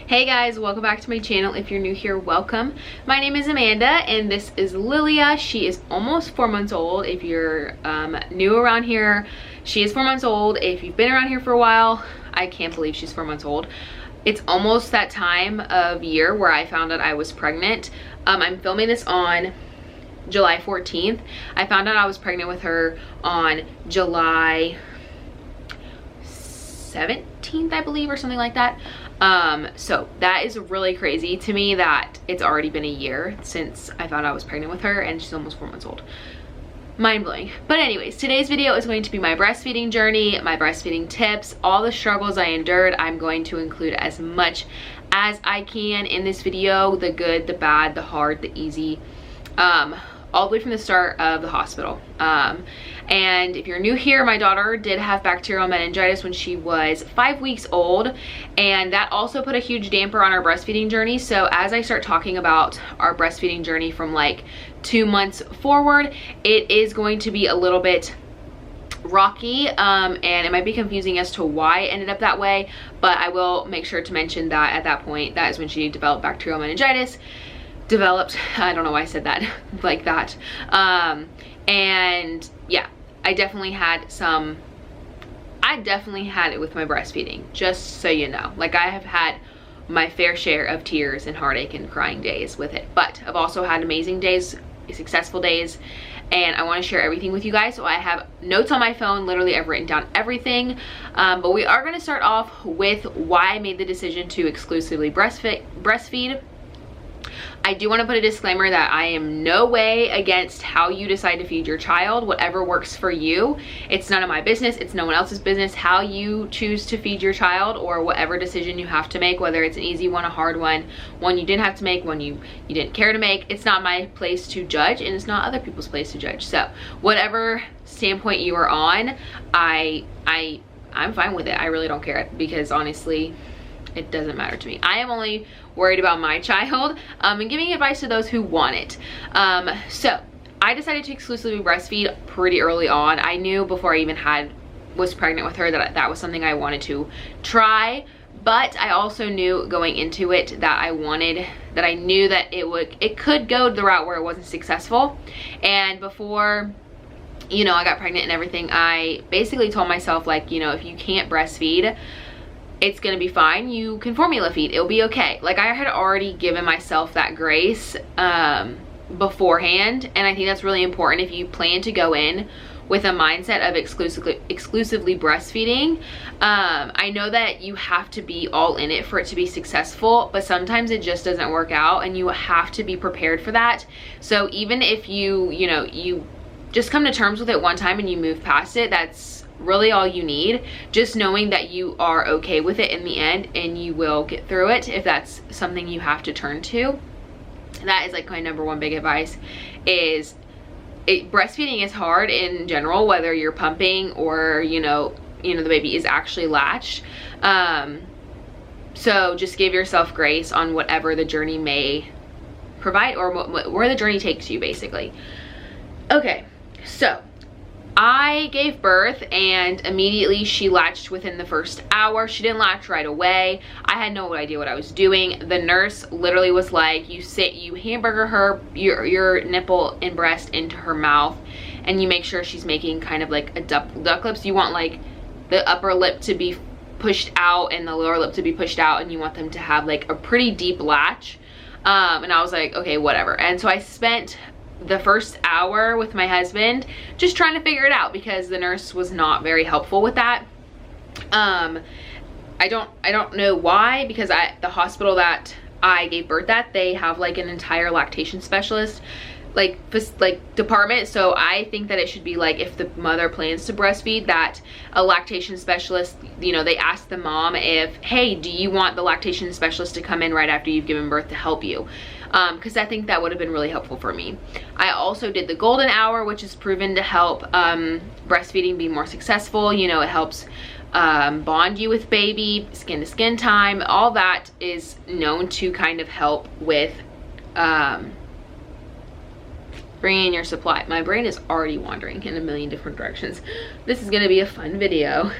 Hey guys, welcome back to my channel. If you're new here, welcome. My name is Amanda and this is Lilia. She is almost 4 months old. If you're new around here, she is 4 months old. If you've been around here for a while, I can't believe she's 4 months old. It's almost that time of year where I found out I was pregnant. I'm filming this on July 14th. I found out I was pregnant with her on July 17th, I believe, or something like that. So that is really crazy to me that it's already been a year since I found out I was pregnant with her and she's almost 4 months old. Mind-blowing. But anyways, today's video is going to be my breastfeeding journey, my breastfeeding tips, all the struggles I endured. I'm going to include as much as I can in this video, the good, the bad, the hard, the easy, all the way from the start of the hospital. And if you're new here, my daughter did have bacterial meningitis when she was 5 weeks old, and that also put a huge damper on our breastfeeding journey. So as I start talking about our breastfeeding journey from like 2 months forward, it is going to be a little bit rocky, and it might be confusing as to why it ended up that way, but I will make sure to mention that at that point, that is when she developed bacterial meningitis. I don't know why I said that like that. And yeah, I definitely had it with my breastfeeding, just so you know. Like, I have had my fair share of tears and heartache and crying days with it, but I've also had amazing days, successful days, and I want to share everything with you guys. So I have notes on my phone, literally I've written down everything, but we are going to start off with why I made the decision to exclusively breastfeed. I do want to put a disclaimer that I am no way against how you decide to feed your child. Whatever works for you. It's none of my business. It's no one else's business how you choose to feed your child, or whatever decision you have to make, whether it's an easy one, a hard one you didn't have to make, one you didn't care to make. It's not my place to judge, and it's not other people's place to judge. So whatever standpoint you are on, I'm fine with it. I really don't care, because honestly, it doesn't matter to me. I am only worried about my child, and giving advice to those who want it. So I decided to exclusively breastfeed pretty early on. I knew before I even was pregnant with her that was something I wanted to try, but I also knew going into it that I knew that it could go the route where it wasn't successful. And before, you know, I got pregnant and everything, I basically told myself, like, you know, if you can't breastfeed, it's gonna be fine. You can formula feed. It'll be okay. Like, I had already given myself that grace beforehand, and I think that's really important if you plan to go in with a mindset of exclusively breastfeeding. I know that you have to be all in it for it to be successful, but sometimes it just doesn't work out, and you have to be prepared for that. So even if you just come to terms with it one time and you move past it, that's really all you need. Just knowing that you are okay with it in the end, and you will get through it if that's something you have to turn to. That is like my number one big advice. Breastfeeding is hard in general, whether you're pumping or you know the baby is actually latched. So just give yourself grace on whatever the journey may provide, or where the journey takes you, basically. Okay, so I gave birth and immediately she latched within the first hour. She didn't latch right away. I had no idea what I was doing. The nurse literally was like, you hamburger her, your nipple and breast into her mouth, and you make sure she's making kind of like a duck lips. You want like the upper lip to be pushed out and the lower lip to be pushed out, and you want them to have like a pretty deep latch. And I was like, okay, whatever. And so I spent the first hour with my husband just trying to figure it out, because the nurse was not very helpful with that. I don't know why, because the hospital that I gave birth at, they have like an entire lactation specialist like department. So I think that it should be like, if the mother plans to breastfeed, that a lactation specialist, you know, they ask the mom if, hey, do you want the lactation specialist to come in right after you've given birth to help you? Because I think that would have been really helpful for me. I also did the golden hour, which is proven to help breastfeeding be more successful. You know, it helps bond you with baby, skin to skin time. All that is known to kind of help with bringing in your supply. My brain is already wandering in a million different directions. This is going to be a fun video.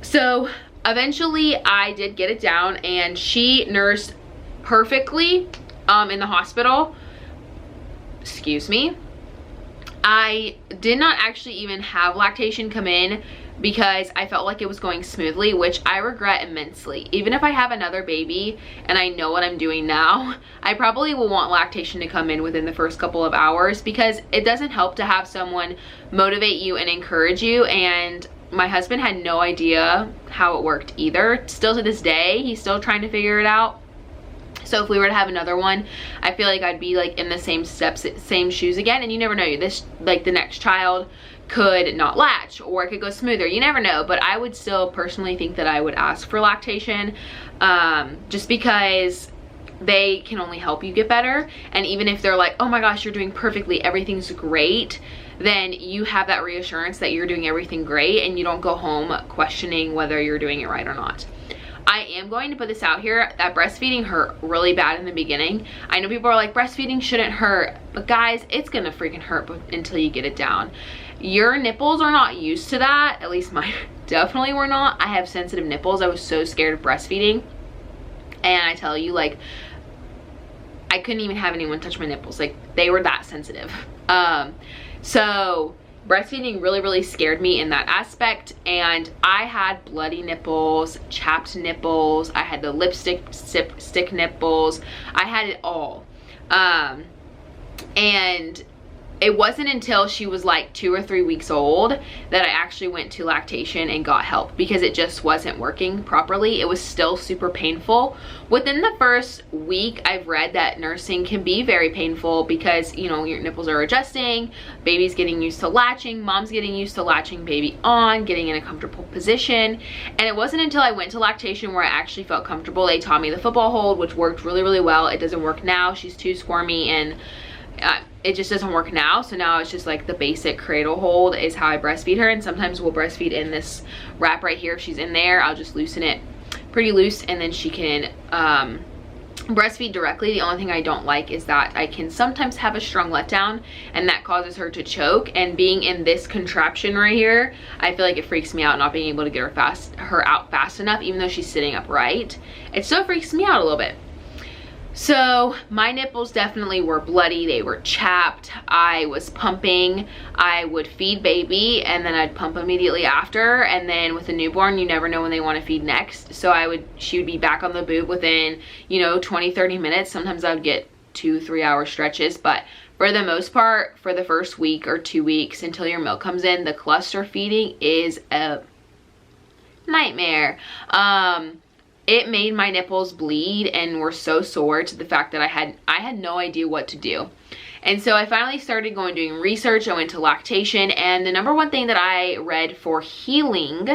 So eventually I did get it down, and she nursed perfectly in the hospital. Excuse me. I did not actually even have lactation come in because I felt like it was going smoothly, which I regret immensely. Even if I have another baby and I know what I'm doing now, I probably will want lactation to come in within the first couple of hours, because it doesn't help to have someone motivate you and encourage you. And my husband had no idea how it worked either. Still to this day, he's still trying to figure it out. So if we were to have another one, I feel like I'd be like in the same steps, same shoes again. And you never know, this, like, the next child could not latch, or it could go smoother. You never know. But I would still personally think that I would ask for lactation, just because they can only help you get better. And even if they're like, oh my gosh, you're doing perfectly, everything's great, then you have that reassurance that you're doing everything great, and you don't go home questioning whether you're doing it right or not. I am going to put this out here that breastfeeding hurt really bad in the beginning. I know people are like, breastfeeding shouldn't hurt, but guys, it's gonna freaking hurt until you get it down. Your nipples are not used to that. At least mine definitely were not. I have sensitive nipples. I was so scared of breastfeeding, and I tell you, like, I couldn't even have anyone touch my nipples. Like, they were that sensitive. So breastfeeding really scared me in that aspect, and I had bloody nipples, chapped nipples, I had the lipstick stick nipples, I had it all. And it wasn't until she was like 2 or 3 weeks old that I actually went to lactation and got help, because it just wasn't working properly. It was still super painful. Within the first week, I've read that nursing can be very painful because, you know, your nipples are adjusting, baby's getting used to latching, mom's getting used to latching baby on, getting in a comfortable position. And it wasn't until I went to lactation where I actually felt comfortable. They taught me the football hold, which worked really well. It doesn't work now. She's too squirmy, and it just doesn't work now. So now it's just like the basic cradle hold is how I breastfeed her. And sometimes we'll breastfeed in this wrap right here. If she's in there, I'll just loosen it pretty loose, and then she can breastfeed directly. The only thing I don't like is that I can sometimes have a strong letdown, and that causes her to choke. And being in this contraption right here, I feel like it freaks me out not being able to get her out fast enough, even though she's sitting upright. It still freaks me out a little bit. So my nipples definitely were bloody. They were chapped. I was pumping. I would feed baby, and then I'd pump immediately after. And then with a newborn, you never know when they want to feed next. So she would be back on the boob within, you know, 20-30 minutes. Sometimes I would get 2-3 hour stretches, but for the most part, for the first week or 2 weeks until your milk comes in, the cluster feeding is a nightmare. It made my nipples bleed and were so sore to the fact that I had no idea what to do. And so I finally started doing research. I went to lactation, and the number one thing that I read for healing,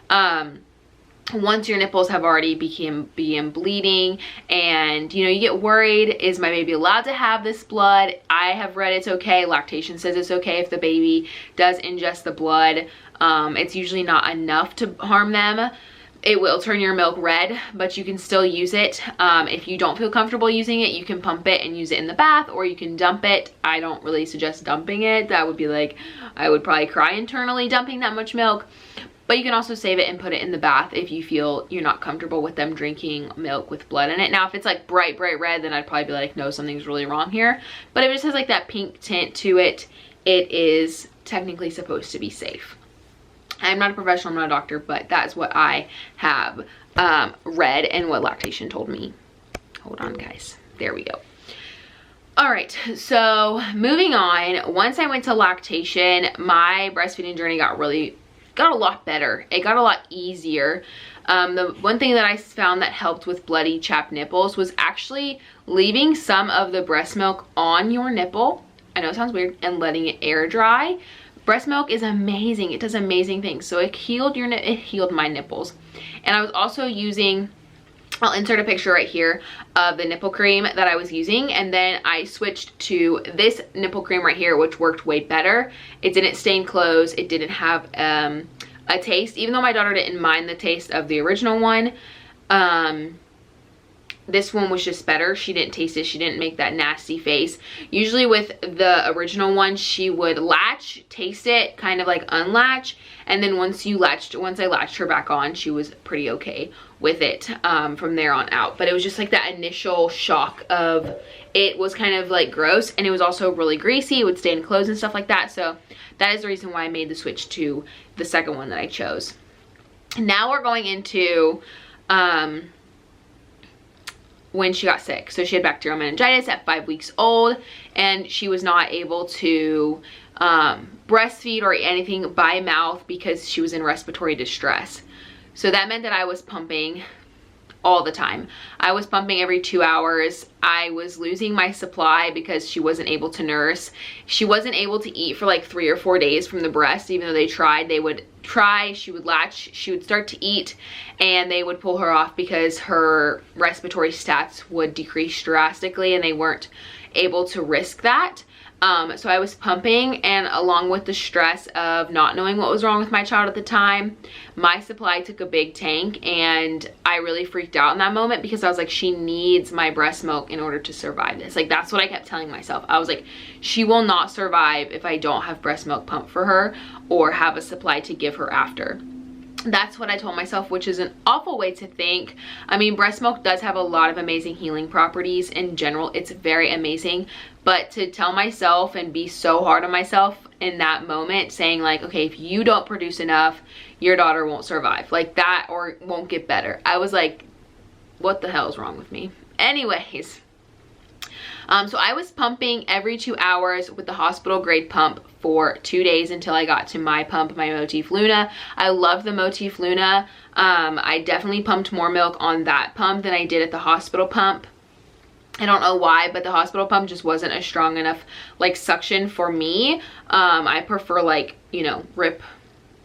once your nipples have already began bleeding, and you know, you get worried, is my baby allowed to have this blood? I have read it's okay. Lactation says it's okay if the baby does ingest the blood. It's usually not enough to harm them. It will turn your milk red, but you can still use it. If you don't feel comfortable using it, you can pump it and use it in the bath, or you can dump it. I don't really suggest dumping it. That would be like, I would probably cry internally dumping that much milk. But you can also save it and put it in the bath if you feel you're not comfortable with them drinking milk with blood in it. Now, if it's like bright red, then I'd probably be like, no, something's really wrong here. But if it just has like that pink tint to it, it is technically supposed to be safe. I'm not a professional, I'm not a doctor, but that's what I have read and what lactation told me. Hold on, guys. There we go. All right, so moving on. Once I went to lactation, my breastfeeding journey got a lot better. It got a lot easier. The one thing that I found that helped with bloody chapped nipples was actually leaving some of the breast milk on your nipple. I know it sounds weird, and letting it air dry. Breast milk is amazing. It does amazing things. So it healed my nipples. And I was also using, I'll insert a picture right here of the nipple cream that I was using, and then I switched to this nipple cream right here, which worked way better. It didn't stain clothes. It didn't have a taste, even though my daughter didn't mind the taste of the original one. this one was just better. She didn't taste it. She didn't make that nasty face. Usually with the original one, she would latch, taste it, kind of like unlatch, and then once I latched her back on, she was pretty okay with it from there on out. But it was just like that initial shock of, it was kind of like gross, and it was also really greasy. It would stain clothes and stuff like that. So that is the reason why I made the switch to the second one that I chose. Now we're going into when she got sick. So she had bacterial meningitis at 5 weeks old, and she was not able to breastfeed or anything by mouth because she was in respiratory distress. So that meant that I was pumping all the time. I was pumping every 2 hours. I was losing my supply because she wasn't able to nurse. She wasn't able to eat for like 3 or 4 days from the breast. Even though they tried, they would try, she would latch, she would start to eat, and they would pull her off because her respiratory stats would decrease drastically, and they weren't able to risk that. So I was pumping, and along with the stress of not knowing what was wrong with my child at the time, my supply took a big tank, and I really freaked out in that moment because I was like, she needs my breast milk in order to survive this. Like, that's what I kept telling myself. I was like, she will not survive if I don't have breast milk pumped for her or have a supply to give her after. That's what I told myself, which is an awful way to think. I mean, breast milk does have a lot of amazing healing properties in general. It's very amazing. But to tell myself and be so hard on myself in that moment, saying like, okay, if you don't produce enough, your daughter won't survive. Like that, or won't get better. I was like, what the hell is wrong with me? Anyways. So I was pumping every 2 hours with the hospital grade pump for 2 days until I got to my pump, my Motif Luna. I love the Motif Luna. I definitely pumped more milk on that pump than I did at the hospital pump. I don't know why, but the hospital pump just wasn't a strong enough like suction for me. I prefer like, you know, rip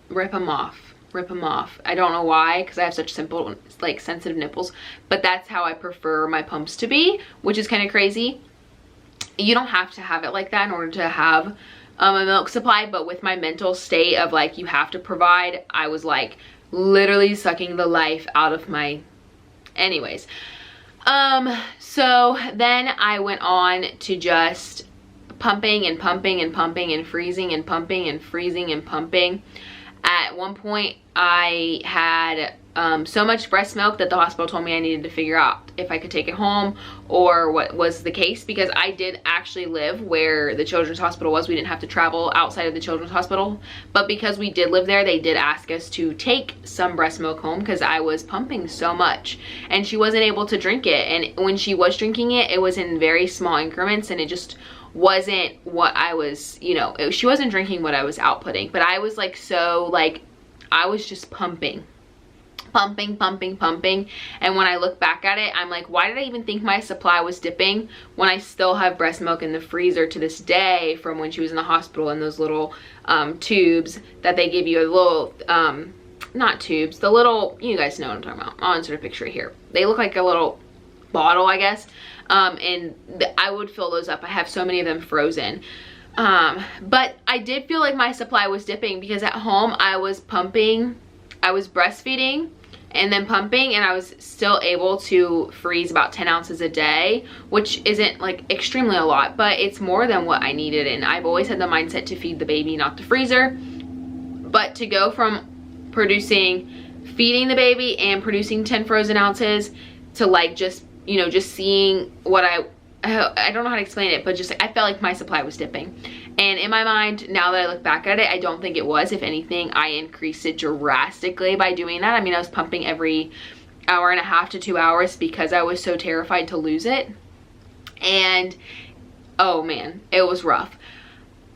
them off. I don't know why, because I have such simple, like sensitive nipples, but that's how I prefer my pumps to be, which is kind of crazy. You don't have to have it like that in order to have a milk supply, but with my mental state of like, you have to provide, I was like literally sucking the life out of my, anyways. So then I went on to just pumping and pumping and pumping and freezing and pumping and freezing and pumping. At one point I had so much breast milk that the hospital told me I needed to figure out if I could take it home or what was the case, because I did actually live where the children's hospital was. We didn't have to travel outside of the children's hospital, but because we did live there, they did ask us to take some breast milk home because I was pumping so much and she wasn't able to drink it. And when she was drinking it, it was in very small increments, and it just wasn't what I was, you know, she wasn't drinking what I was outputting. But I was like, so like, I was just pumping. And when I look back at it, I'm like, why did I even think my supply was dipping when I still have breast milk in the freezer to this day from when she was in the hospital, in those little tubes that they give you, a little not tubes, the little, you guys know what I'm talking about. I'll insert a picture here. They look like a little bottle, I guess, and I would fill those up. I have so many of them frozen. But I did feel like my supply was dipping because at home I was pumping, I was breastfeeding and then pumping, and I was still able to freeze about 10 ounces a day, which isn't like extremely a lot, but it's more than what I needed. And I've always had the mindset to feed the baby, not the freezer. But to go from feeding the baby and producing 10 frozen ounces to like just, you know, just seeing what I don't know how to explain it, but just I felt like my supply was dipping. And in my mind, now that I look back at it, I don't think it was. If anything, I increased it drastically by doing that. I mean, I was pumping every hour and a half to 2 hours because I was so terrified to lose it. And oh man, it was rough.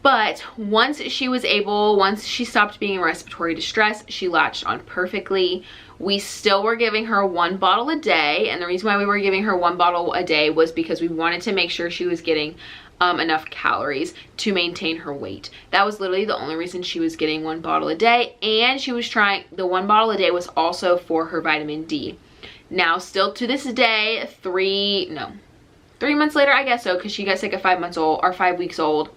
But once she stopped being in respiratory distress, she latched on perfectly. We still were giving her 1 bottle a day, and the reason why we were giving her 1 bottle a day was because we wanted to make sure she was getting enough calories to maintain her weight. That was literally the only reason she was getting 1 bottle a day, and she was trying, the 1 bottle a day was also for her vitamin D. Now, still to this day, 3 months later, I guess so, because she got sick at 5 months old, or 5 weeks old,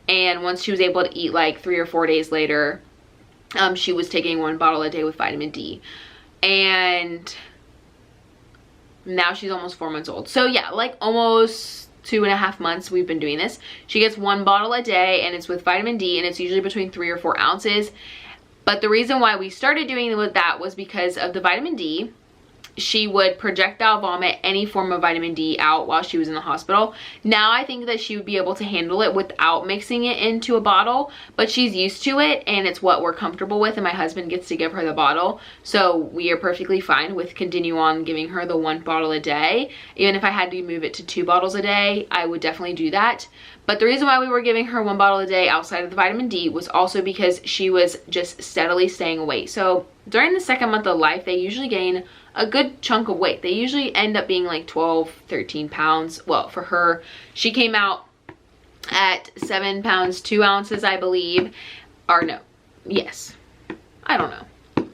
and once she was able to eat like 3 or 4 days later, she was taking 1 bottle a day with vitamin D. And Now she's almost 4 months old. So yeah, like almost 2.5 months we've been doing this. She gets 1 bottle a day, and it's with vitamin D, and it's usually between 3 or 4 ounces. But the reason why we started doing with that was because of the vitamin D. She would projectile vomit any form of vitamin D out while she was in the hospital. Now I think that she would be able to handle it without mixing it into a bottle, but she's used to it and it's what we're comfortable with, and my husband gets to give her the bottle. So we are perfectly fine with continue on giving her the 1 bottle a day. Even if I had to move it to 2 bottles a day, I would definitely do that. But the reason why we were giving her 1 bottle a day outside of the vitamin D was also because she was just steadily staying weight. So during the 2nd month of life, they usually gain a good chunk of weight. They usually end up being like 12, 13 pounds. Well, for her, she came out at 7 pounds, 2 ounces, I believe. Or no, yes. I don't know.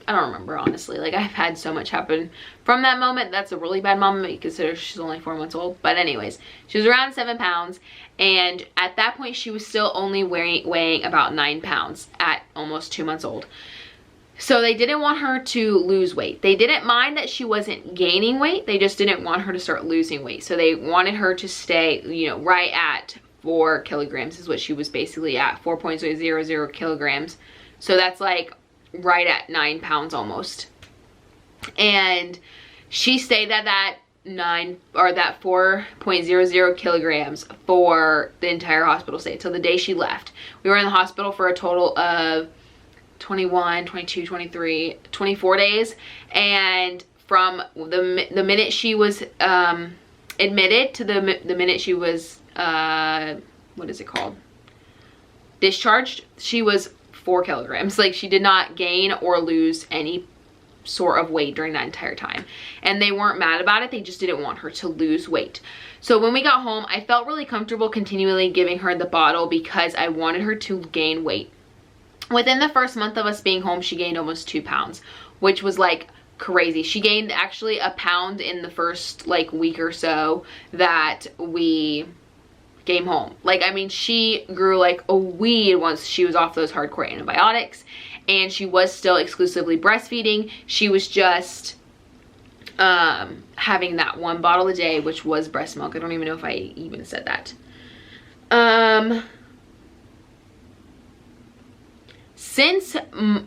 I don't remember, honestly. Like, I've had so much happen from that moment. That's a really bad moment, considering she's only 4 months old. But anyways, she was around 7 pounds. And at that point, she was still only weighing about 9 pounds at almost 2 months old. So they didn't want her to lose weight. They didn't mind that she wasn't gaining weight. They just didn't want her to start losing weight. So they wanted her to stay, you know, right at 4 kilograms is what she was basically at, 4.00 kilograms. So that's like right at 9 pounds almost. And she stayed at that 4.00 kilograms for the entire hospital stay till the day she left. We were in the hospital for a total of 21, 22, 23, 24 days. And from the minute she was admitted to the minute she was, what is it called? Discharged, she was 4 kilograms. Like, she did not gain or lose any sort of weight during that entire time. And they weren't mad about it. They just didn't want her to lose weight. So when we got home, I felt really comfortable continually giving her the bottle because I wanted her to gain weight. Within the first month of us being home, she gained almost 2 pounds, which was like crazy. She gained actually a pound in the first like week or so that we came home. Like, I mean, she grew like a weed once she was off those hardcore antibiotics, and she was still exclusively breastfeeding. She was just having that 1 bottle a day, which was breast milk. I don't even know if I even said that. Since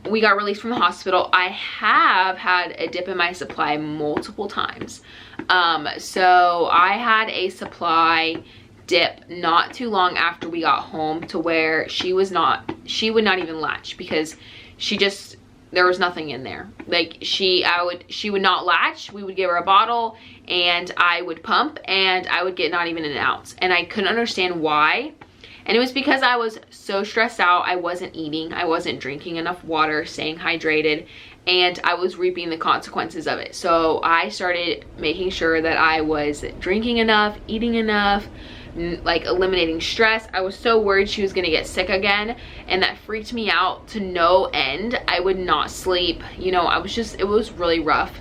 we got released from the hospital, I have had a dip in my supply multiple times. So I had a supply dip not too long after we got home, to where she would not even latch because there was nothing in there. Like, she would not latch. We would give her a bottle and I would pump and I would get not even an ounce. And I couldn't understand why. And it was because I was so stressed out. I wasn't eating, I wasn't drinking enough water, staying hydrated, and I was reaping the consequences of it. So I started making sure that I was drinking enough, eating enough, like eliminating stress. I was so worried she was gonna get sick again, and that freaked me out to no end. I would not sleep, you know, it was really rough.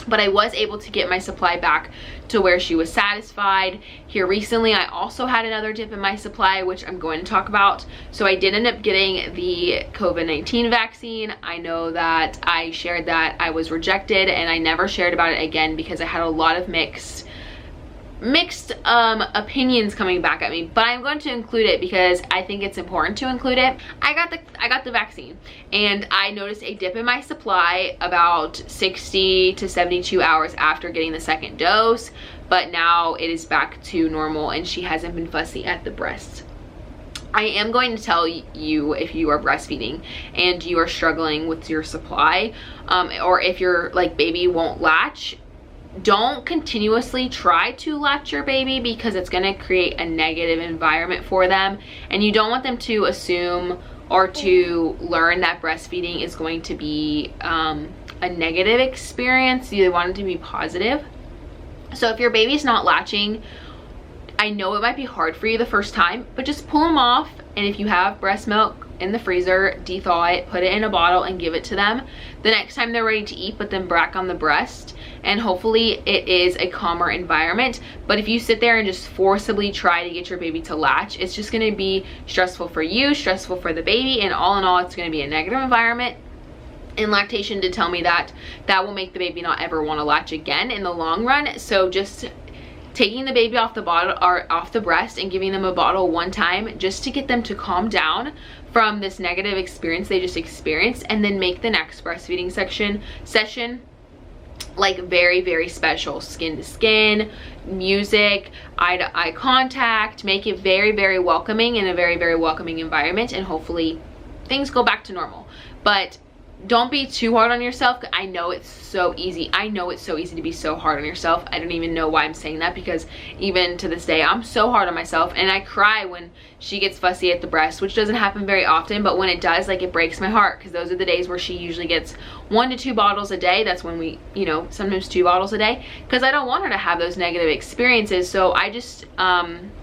But I was able to get my supply back to where she was satisfied. Here recently, I also had another dip in my supply, which I'm going to talk about. So I did end up getting the COVID-19 vaccine. I know that I shared that I was rejected, and I never shared about it again because I had a lot of mixed opinions coming back at me, but I'm going to include it because I think it's important to include it. I got the vaccine, and I noticed a dip in my supply about 60 to 72 hours after getting the 2nd dose, but now it is back to normal and she hasn't been fussy at the breast. I am going to tell you, if you are breastfeeding and you are struggling with your supply, or if your like baby won't latch, don't continuously try to latch your baby, because it's going to create a negative environment for them, and you don't want them to assume or to learn that breastfeeding is going to be a negative experience. You want it to be positive. So if your baby's not latching, I know it might be hard for you the first time, but just pull them off, and if you have breast milk in the freezer, de-thaw it, put it in a bottle and give it to them. The next time they're ready to eat, put them back on the breast, and hopefully it is a calmer environment. But if you sit there and just forcibly try to get your baby to latch, it's just going to be stressful for you, stressful for the baby, and all in all, it's going to be a negative environment. in lactation to tell me that that will make the baby not ever want to latch again in the long run. So just taking the baby off the bottle or off the breast and giving them a bottle one time just to get them to calm down from this negative experience they just experienced, and then make the next breastfeeding session like very, very special. Skin to skin, music, eye to eye contact, make it very, very welcoming, in a very, very welcoming environment, and hopefully things go back to normal. But don't be too hard on yourself. I know it's so easy. I know it's so easy to be so hard on yourself. I don't even know why I'm saying that, because even to this day, I'm so hard on myself, and I cry when she gets fussy at the breast, which doesn't happen very often, but when it does, like, it breaks my heart, because those are the days where she usually gets 1 to 2 bottles a day. That's when we, you know, sometimes 2 bottles a day, because I don't want her to have those negative experiences. So I just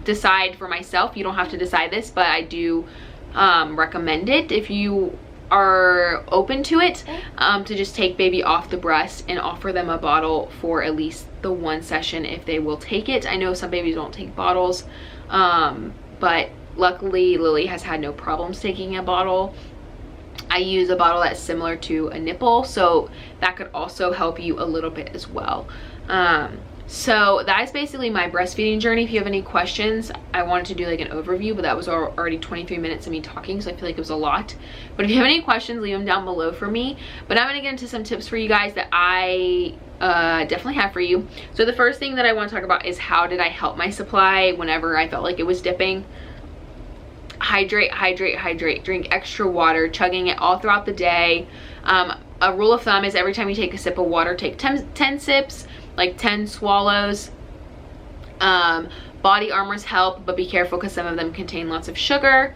decide for myself. You don't have to decide this, but I do recommend it if you are open to it, to just take baby off the breast and offer them a bottle for at least the 1 session if they will take it. I know some babies don't take bottles, but luckily Lily has had no problems taking a bottle. I use a bottle that's similar to a nipple, so that could also help you a little bit as well. So that is basically my breastfeeding journey. If you have any questions, I wanted to do like an overview, but that was already 23 minutes of me talking, so I feel like it was a lot. But if you have any questions, leave them down below for me. But I'm gonna get into some tips for you guys that I definitely have for you. So the first thing that I want to talk about is, how did I help my supply whenever I felt like it was dipping? Hydrate, hydrate, hydrate. Drink extra water, chugging it all throughout the day. A rule of thumb is every time you take a sip of water, take 10 sips, like 10 swallows. Body armors help, but be careful because some of them contain lots of sugar.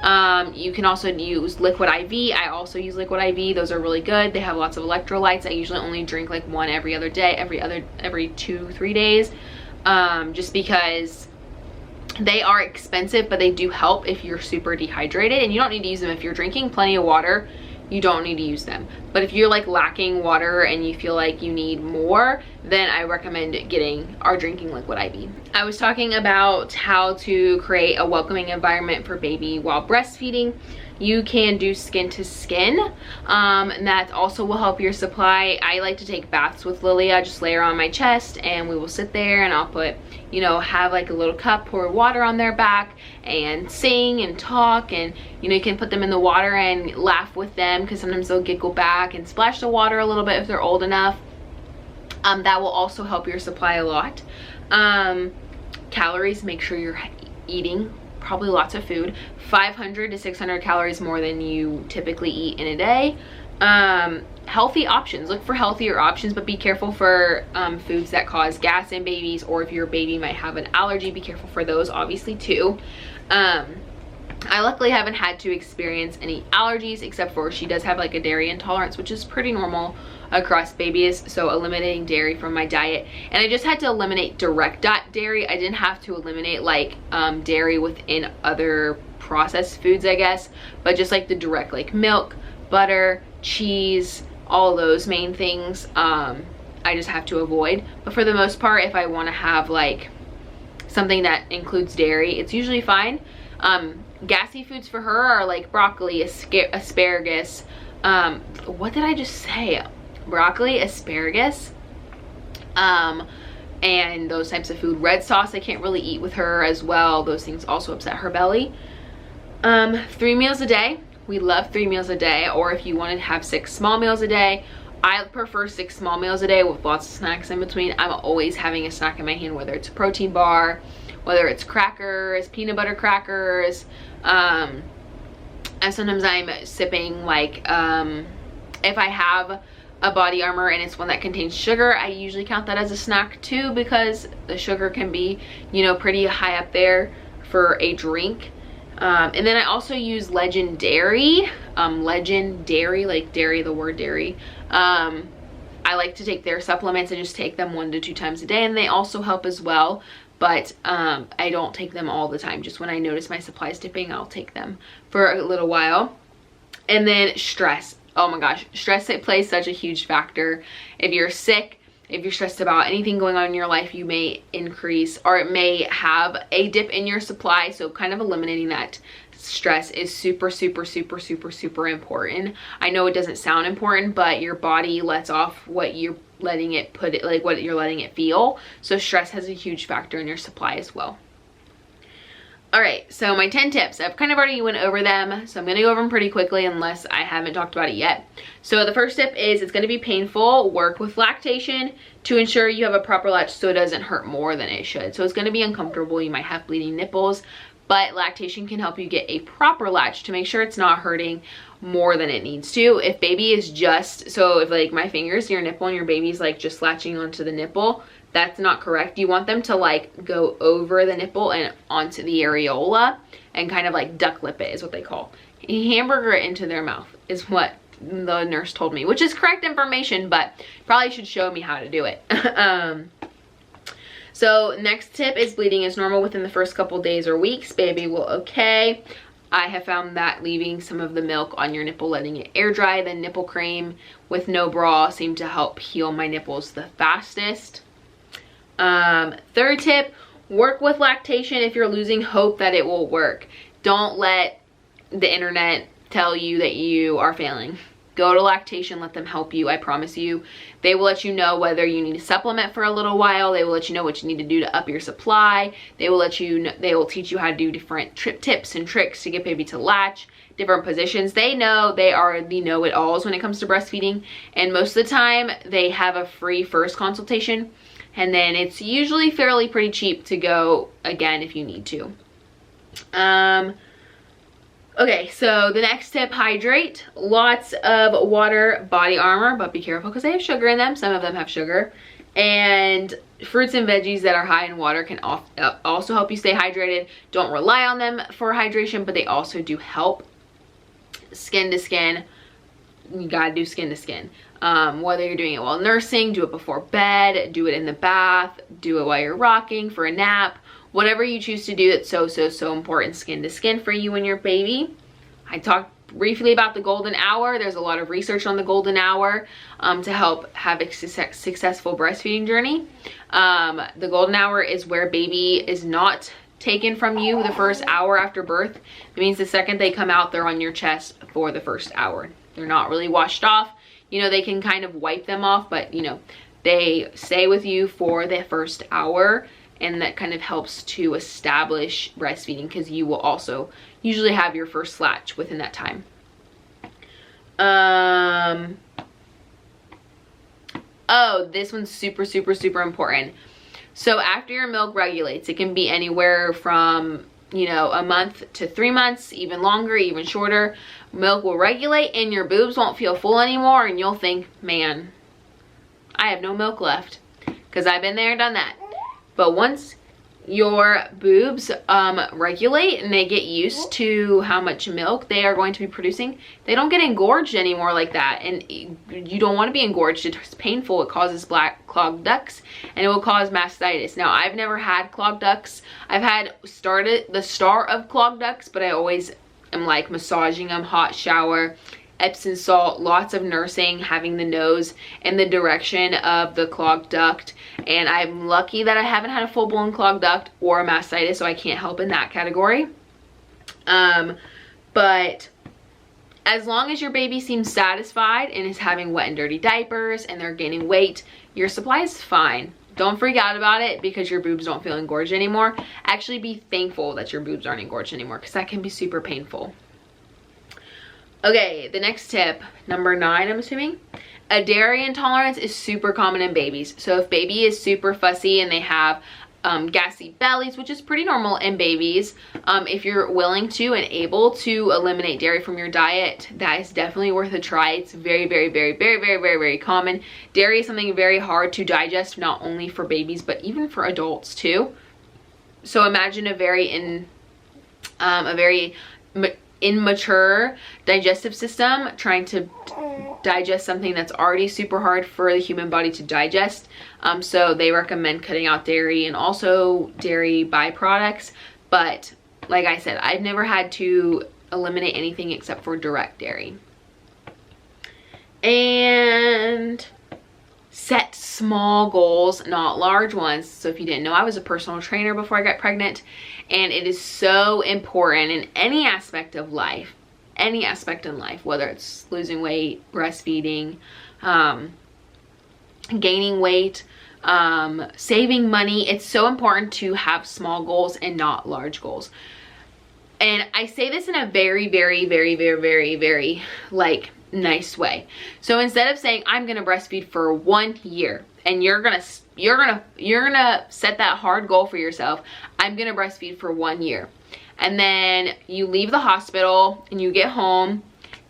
You can also use liquid IV. I also use liquid IV. Those are really good. They have lots of electrolytes. I usually only drink like 1 every other day, every 2-3 days, just because they are expensive, but they do help if you're super dehydrated. And you don't need to use them if you're drinking plenty of water. You don't need to use them. But if you're like lacking water and you feel like you need more, then I recommend getting or drinking liquid IV. I was talking about how to create a welcoming environment for baby while breastfeeding. You can do skin to skin, and that also will help your supply. I like to take baths with Lily. I just lay her on my chest and we will sit there, and I'll put, you know, have like a little cup, pour water on their back and sing and talk, and you know, you can put them in the water and laugh with them, because sometimes they'll giggle back and splash the water a little bit if they're old enough. That will also help your supply a lot. Calories, make sure you're eating probably lots of food, 500 to 600 calories more than you typically eat in a day. Healthy options, look for healthier options, but be careful for foods that cause gas in babies, or if your baby might have an allergy, be careful for those obviously too. I luckily haven't had to experience any allergies, except for she does have like a dairy intolerance, which is pretty normal across babies, so eliminating dairy from my diet. And I just had to eliminate direct dairy. I didn't have to eliminate like dairy within other processed foods, I guess, but just like the direct, like milk, butter, cheese, all those main things, I just have to avoid. But for the most part, if I want to have like something that includes dairy, it's usually fine. Gassy foods for her are like broccoli, asparagus, what did I just say? Broccoli, asparagus, and those types of food. Red sauce I can't really eat with her as well. Those things also upset her belly. 3 meals a day. We love 3 meals a day, or if you want to have 6 small meals a day. I prefer 6 small meals a day with lots of snacks in between. I'm always having a snack in my hand, whether it's a protein bar, whether it's crackers, peanut butter crackers, and sometimes I'm sipping like, if I have a body armor and it's one that contains sugar, I usually count that as a snack too, because the sugar can be, you know, pretty high up there for a drink. And then I also use Legendary, like dairy, the word dairy. I like to take their supplements and just take them 1 to 2 times a day, and they also help as well. But I don't take them all the time. Just when I notice my supplies dipping, I'll take them for a little while. And then stress. Oh my gosh, stress, it plays such a huge factor. If you're sick, if you're stressed about anything going on in your life, you may increase, or it may have a dip in your supply. So kind of eliminating that stress is super, super, super, super, super important. I know it doesn't sound important, but your body lets off what you're letting it put it, like what you're letting it feel. So stress has a huge factor in your supply as well. All right, so my 10 tips, I've kind of already went over them, so I'm gonna go over them pretty quickly unless I haven't talked about it yet. So the first tip is it's gonna be painful. Work with lactation to ensure you have a proper latch so it doesn't hurt more than it should. So it's gonna be uncomfortable, you might have bleeding nipples, but lactation can help you get a proper latch to make sure it's not hurting more than it needs to. If baby is just, so if like my fingers near your nipple and your baby's like just latching onto the nipple, that's not correct. You want them to like go over the nipple and onto the areola and kind of like duck lip it is what they call. Hamburger it into their mouth is what the nurse told me, which is correct information, but probably should show me how to do it. So next tip is bleeding is normal within the first couple days or weeks. Baby will okay. I have found that leaving some of the milk on your nipple, letting it air dry, then nipple cream with no bra seem to help heal my nipples the fastest. Third tip, work with lactation if you're losing hope that it will work. Don't let the internet tell you that you are failing. Go to lactation, let them help you. I promise you, they will let you know whether you need to supplement for a little while. They will let you know what you need to do to up your supply. They will let you know, they will teach you how to do different tips and tricks to get baby to latch, different positions. They know, they are the know-it-alls when it comes to breastfeeding. And most of the time they have a free first consultation. And then it's usually fairly pretty cheap to go again if you need to. Okay, so the next tip, hydrate. Lots of water, body armor, but be careful because they have sugar in them. Some of them have sugar. And fruits and veggies that are high in water can also help you stay hydrated. Don't rely on them for hydration, but they also do help. Skin to skin, you gotta do skin to skin. Whether you're doing it while nursing, do it before bed, do it in the bath, do it while you're rocking, for a nap, whatever you choose to do. It's so important, skin to skin for you and your baby. I talked briefly about the golden hour. There's a lot of research on the golden hour to help have a successful breastfeeding journey. The golden hour is where baby is not taken from you the first hour after birth. It means the second they come out, they're on your chest for the first hour. They're not really washed off. You know, they can kind of wipe them off, but you know, they stay with you for the first hour, and that kind of helps to establish breastfeeding because you will also usually have your first latch within that time. Oh, this one's super important. So after your milk regulates, it can be anywhere from, you know, a month to 3 months, even longer, even shorter. Milk will regulate and your boobs won't feel full anymore, and you'll think, man, I have no milk left, because I've been there and done that. But once your boobs regulate and they get used to how much milk they are going to be producing, they don't get engorged anymore like that. And you don't want to be engorged. It's painful. It causes black clogged ducts, and it will cause mastitis. Now, I've never had clogged ducts. I've had the start of clogged ducts, but I always am like massaging them, hot shower, Epsom salt, lots of nursing, having the nose in the direction of the clogged duct. And I'm lucky that I haven't had a full-blown clogged duct or a mastitis, so I can't help in that category. But as long as your baby seems satisfied and is having wet and dirty diapers and they're gaining weight, your supply is fine. Don't freak out about it because your boobs don't feel engorged anymore. Actually, be thankful that your boobs aren't engorged anymore, because that can be super painful. Okay, the next tip, number 9, I'm assuming. A dairy intolerance is super common in babies. So if baby is super fussy and they have gassy bellies, which is pretty normal in babies, if you're willing to and able to eliminate dairy from your diet, that is definitely worth a try. It's very common. Dairy is something very hard to digest, not only for babies but even for adults too. So imagine a very immature digestive system trying to digest something that's already super hard for the human body to digest. So they recommend cutting out dairy and also dairy byproducts. But like I said, I've never had to eliminate anything except for direct dairy. And set small goals, not large ones. So if you didn't know, I was a personal trainer before I got pregnant, and it is so important in any aspect of life, any aspect in life, whether it's losing weight, breastfeeding, gaining weight, saving money. It's so important to have small goals and not large goals. And I say this in a very, very, very, very, very, very like nice way. So instead of saying I'm gonna breastfeed for 1 year, and you're gonna set that hard goal for yourself, I'm gonna breastfeed for 1 year, and then you leave the hospital and you get home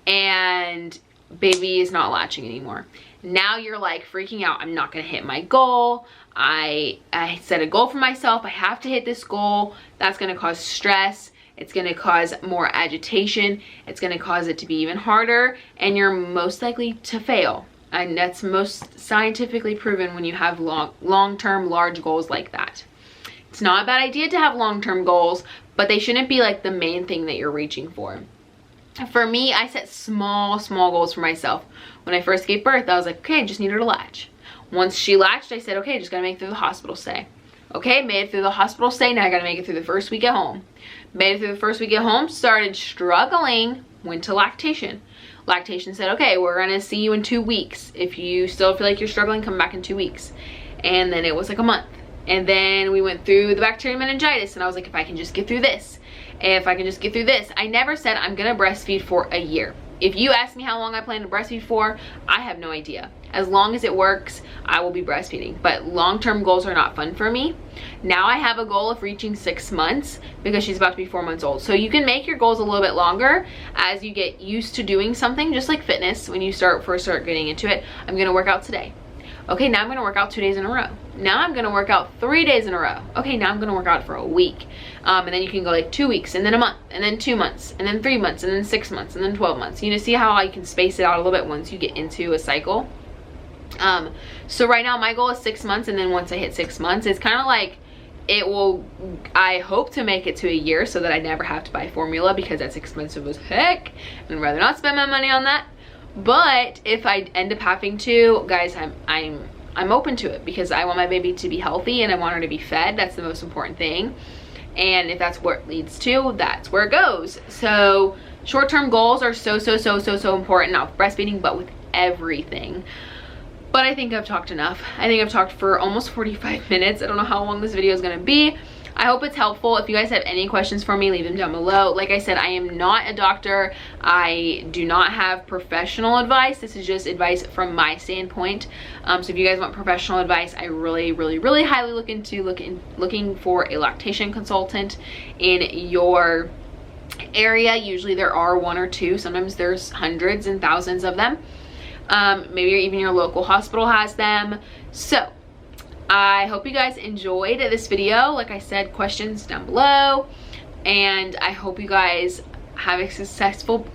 and baby is not latching anymore. Now you're like freaking out. I'm not gonna hit my goal. I set a goal for myself. I have to hit this goal. That's gonna cause stress. It's going to cause more agitation. It's going to cause it to be even harder, and you're most likely to fail. And that's most scientifically proven when you have long-term large goals like that. It's not a bad idea to have long-term goals, but they shouldn't be like the main thing that you're reaching for. For me, I set small goals for myself. When I first gave birth, I was like, okay, I just need her to latch. Once she latched, I said, okay, just got to make it through the hospital stay. Okay, made it through the hospital stay. Now I got to make it through the first week at home. Made it through the first week at home, started struggling, went to lactation. Lactation said, okay, we're gonna see you in 2 weeks. If you still feel like you're struggling, come back in 2 weeks. And then it was like a month. And then we went through the bacterial meningitis, and I was like, if I can just get through this, if I can just get through this. I never said I'm gonna breastfeed for a year. If you ask me how long I plan to breastfeed for, I have no idea. As long as it works, I will be breastfeeding. But long-term goals are not fun for me. Now I have a goal of reaching 6 months because she's about to be 4 months old. So you can make your goals a little bit longer as you get used to doing something, just like fitness. When you first start getting into it, I'm gonna work out today. Okay, now I'm gonna work out 2 days in a row. Now I'm gonna work out 3 days in a row. Okay, now I'm gonna work out for a week. And then you can go like 2 weeks, and then a month, and then 2 months, and then 3 months, and then 6 months, and then 12 months. You know, see how I can space it out a little bit once you get into a cycle? So right now my goal is 6 months, and then once I hit 6 months, it's kind of like I hope to make it to a year so that I never have to buy formula, because that's expensive as heck, and I'd rather not spend my money on that. But if I end up having to, guys, I'm open to it, because I want my baby to be healthy and I want her to be fed. That's the most important thing. And if that's where it leads to, that's where it goes. So short-term goals are so important, not with breastfeeding, but with everything. But I think I've talked enough. I think I've talked for almost 45 minutes. I don't know how long this video is gonna be. I hope it's helpful. If you guys have any questions for me, leave them down below. Like I said, I am not a doctor. I do not have professional advice. This is just advice from my standpoint. So if you guys want professional advice, I really highly look into looking for a lactation consultant in your area. Usually there are 1 or 2. Sometimes there's hundreds and thousands of them. Maybe even your local hospital has them. So I hope you guys enjoyed this video. Like I said, questions down below, and I hope you guys have a successful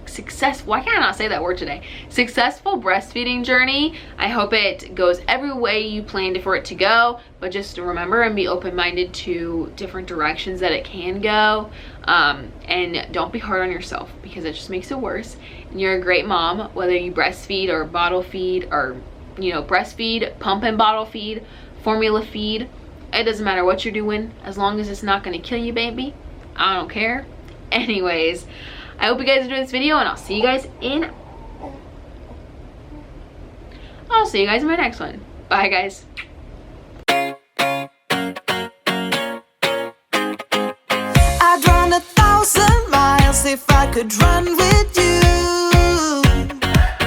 why can't I not say that word today? Successful breastfeeding journey. I hope it goes every way you planned for it to go, but just remember and be open-minded to different directions that it can go. And don't be hard on yourself, because it just makes it worse. And you're a great mom, whether you breastfeed or bottle feed, or breastfeed, pump and bottle feed, formula feed. It doesn't matter what you're doing, as long as it's not going to kill you, baby. I don't care. Anyways, I hope you guys enjoyed this video, and I'll see you guys in my next one. Bye, guys. I'd run 1,000 miles if I could run with